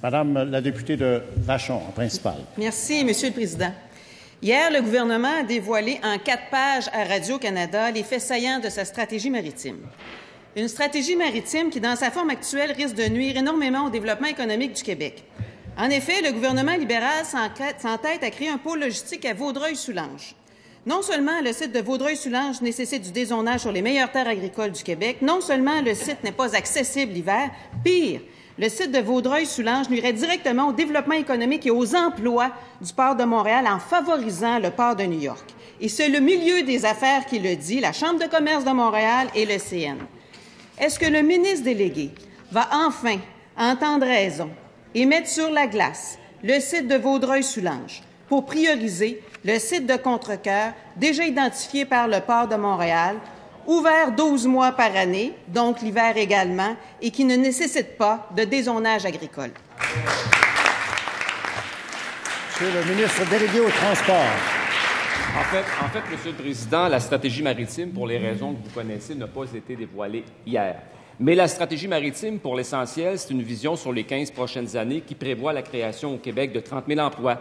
Madame la députée de Vachon, en principal. Merci, Monsieur le Président. Hier, le gouvernement a dévoilé en 4 pages à Radio-Canada les faits saillants de sa stratégie maritime. Une stratégie maritime qui, dans sa forme actuelle, risque de nuire énormément au développement économique du Québec. En effet, le gouvernement libéral s'entête à créer un pôle logistique à Vaudreuil-Soulanges. Non seulement le site de Vaudreuil-Soulanges nécessite du dézonage sur les meilleures terres agricoles du Québec, non seulement le site n'est pas accessible l'hiver, pire, le site de Vaudreuil-Soulanges nuirait directement au développement économique et aux emplois du port de Montréal en favorisant le port de New York. Et c'est le milieu des affaires qui le dit, la Chambre de commerce de Montréal et le CN. Est-ce que le ministre délégué va enfin entendre raison et mettre sur la glace le site de Vaudreuil-Soulanges pour prioriser le site de Contrecœur, déjà identifié par le port de Montréal, ouvert 12 mois par année, donc l'hiver également, et qui ne nécessite pas de dézonage agricole? Monsieur le ministre délégué au transport. En fait, Monsieur le Président, la stratégie maritime, pour les raisons que vous connaissez, n'a pas été dévoilée hier. Mais la stratégie maritime, pour l'essentiel, c'est une vision sur les 15 prochaines années qui prévoit la création au Québec de 30 000 emplois,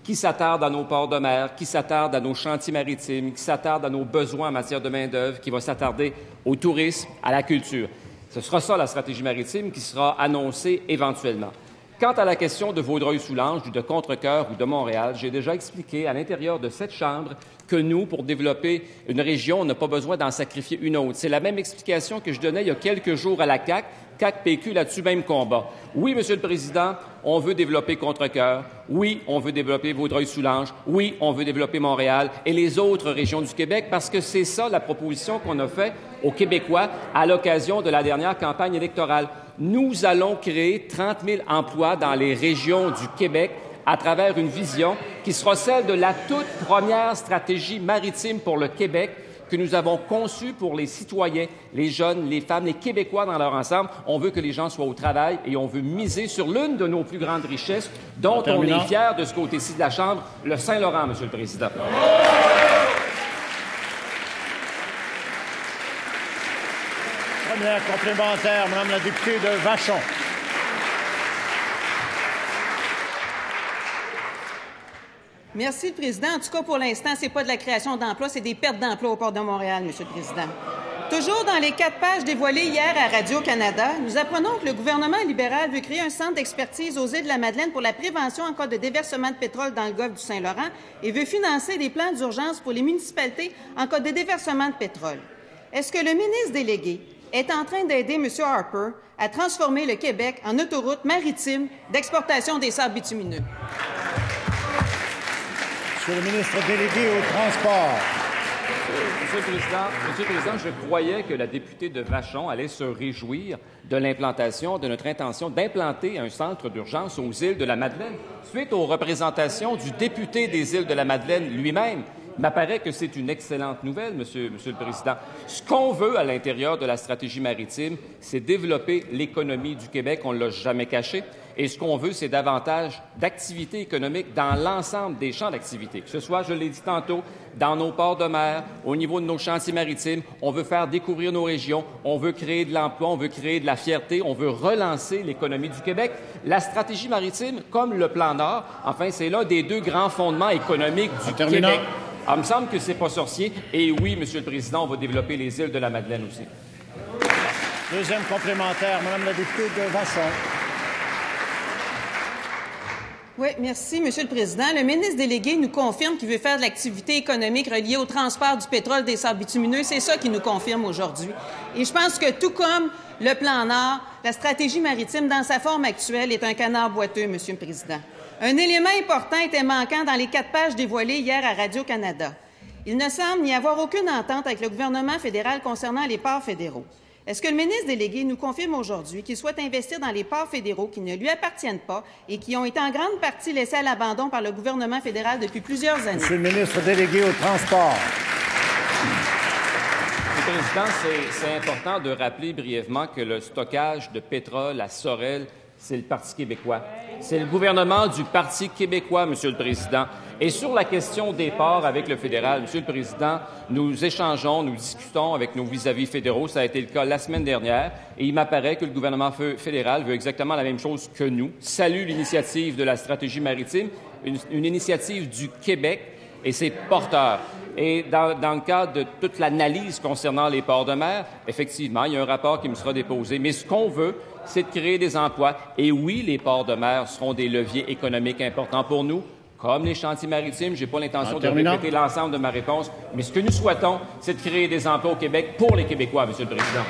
qui s'attarde à nos ports de mer, qui s'attarde à nos chantiers maritimes, qui s'attarde à nos besoins en matière de main-d'œuvre, qui va s'attarder au tourisme, à la culture. Ce sera ça, la stratégie maritime, qui sera annoncée éventuellement. Quant à la question de Vaudreuil-Soulanges, ou de Contrecœur ou de Montréal, j'ai déjà expliqué à l'intérieur de cette Chambre que nous, pour développer une région, on n'a pas besoin d'en sacrifier une autre. C'est la même explication que je donnais il y a quelques jours à la CAQ. CAQ-PQ là-dessus, même combat. Oui, Monsieur le Président, on veut développer Contrecœur. Oui, on veut développer Vaudreuil-Soulanges. Oui, on veut développer Montréal et les autres régions du Québec parce que c'est ça la proposition qu'on a faite aux Québécois à l'occasion de la dernière campagne électorale. Nous allons créer 30 000 emplois dans les régions du Québec à travers une vision qui sera celle de la toute première stratégie maritime pour le Québec que nous avons conçue pour les citoyens, les jeunes, les femmes, les Québécois dans leur ensemble. On veut que les gens soient au travail et on veut miser sur l'une de nos plus grandes richesses dont on est fiers de ce côté-ci de la Chambre, le Saint-Laurent, Monsieur le Président. Première complémentaire, Madame la députée de Vachon. Merci, le Président. En tout cas, pour l'instant, ce n'est pas de la création d'emplois, c'est des pertes d'emplois au port de Montréal, Monsieur le Président. Toujours dans les 4 pages dévoilées hier à Radio-Canada, nous apprenons que le gouvernement libéral veut créer un centre d'expertise aux îles de la Madeleine pour la prévention en cas de déversement de pétrole dans le golfe du Saint-Laurent et veut financer des plans d'urgence pour les municipalités en cas de déversement de pétrole. Est-ce que le ministre délégué est en train d'aider M. Harper à transformer le Québec en autoroute maritime d'exportation des sables bitumineux? Monsieur le ministre délégué au transport. Monsieur le Président, je croyais que la députée de Vachon allait se réjouir de l'implantation, de notre intention d'implanter un centre d'urgence aux îles de la Madeleine. Suite aux représentations du député des îles de la Madeleine lui-même, il m'apparaît que c'est une excellente nouvelle, Monsieur le Président. Ce qu'on veut à l'intérieur de la stratégie maritime, c'est développer l'économie du Québec. On ne l'a jamais caché. Et ce qu'on veut, c'est davantage d'activités économiques dans l'ensemble des champs d'activité, que ce soit, je l'ai dit tantôt, dans nos ports de mer, au niveau de nos chantiers maritimes. On veut faire découvrir nos régions, on veut créer de l'emploi, on veut créer de la fierté, on veut relancer l'économie du Québec. La stratégie maritime, comme le Plan Nord, enfin, c'est l'un des 2 grands fondements économiques du Québec. Alors, il me semble que c'est pas sorcier. Et oui, Monsieur le Président, on va développer les îles de la Madeleine aussi. Deuxième complémentaire, Madame la députée de Vachon. Oui, merci, Monsieur le Président. Le ministre délégué nous confirme qu'il veut faire de l'activité économique reliée au transport du pétrole des sables bitumineux. C'est ça qu'il nous confirme aujourd'hui. Et je pense que tout comme le Plan Nord, la stratégie maritime, dans sa forme actuelle, est un canard boiteux, Monsieur le Président. Un élément important était manquant dans les 4 pages dévoilées hier à Radio-Canada. Il ne semble n'y avoir aucune entente avec le gouvernement fédéral concernant les ports fédéraux. Est-ce que le ministre délégué nous confirme aujourd'hui qu'il souhaite investir dans les ports fédéraux qui ne lui appartiennent pas et qui ont été en grande partie laissés à l'abandon par le gouvernement fédéral depuis plusieurs années? Monsieur le ministre délégué au transport. Monsieur le Président, c'est important de rappeler brièvement que le stockage de pétrole à Sorel c'est le Parti québécois. C'est le gouvernement du Parti québécois, Monsieur le Président. Et sur la question des ports avec le fédéral, Monsieur le Président, nous échangeons, nous discutons avec nos vis-à-vis fédéraux. Ça a été le cas la semaine dernière. Et il m'apparaît que le gouvernement fédéral veut exactement la même chose que nous. Salue l'initiative de la stratégie maritime, une initiative du Québec, et c'est porteur. Et dans le cadre de toute l'analyse concernant les ports de mer, effectivement, il y a un rapport qui me sera déposé. Mais ce qu'on veut, c'est de créer des emplois. Et oui, les ports de mer seront des leviers économiques importants pour nous, comme les chantiers maritimes. Je n'ai pas l'intention de répéter l'ensemble de ma réponse. Mais ce que nous souhaitons, c'est de créer des emplois au Québec pour les Québécois, Monsieur le Président.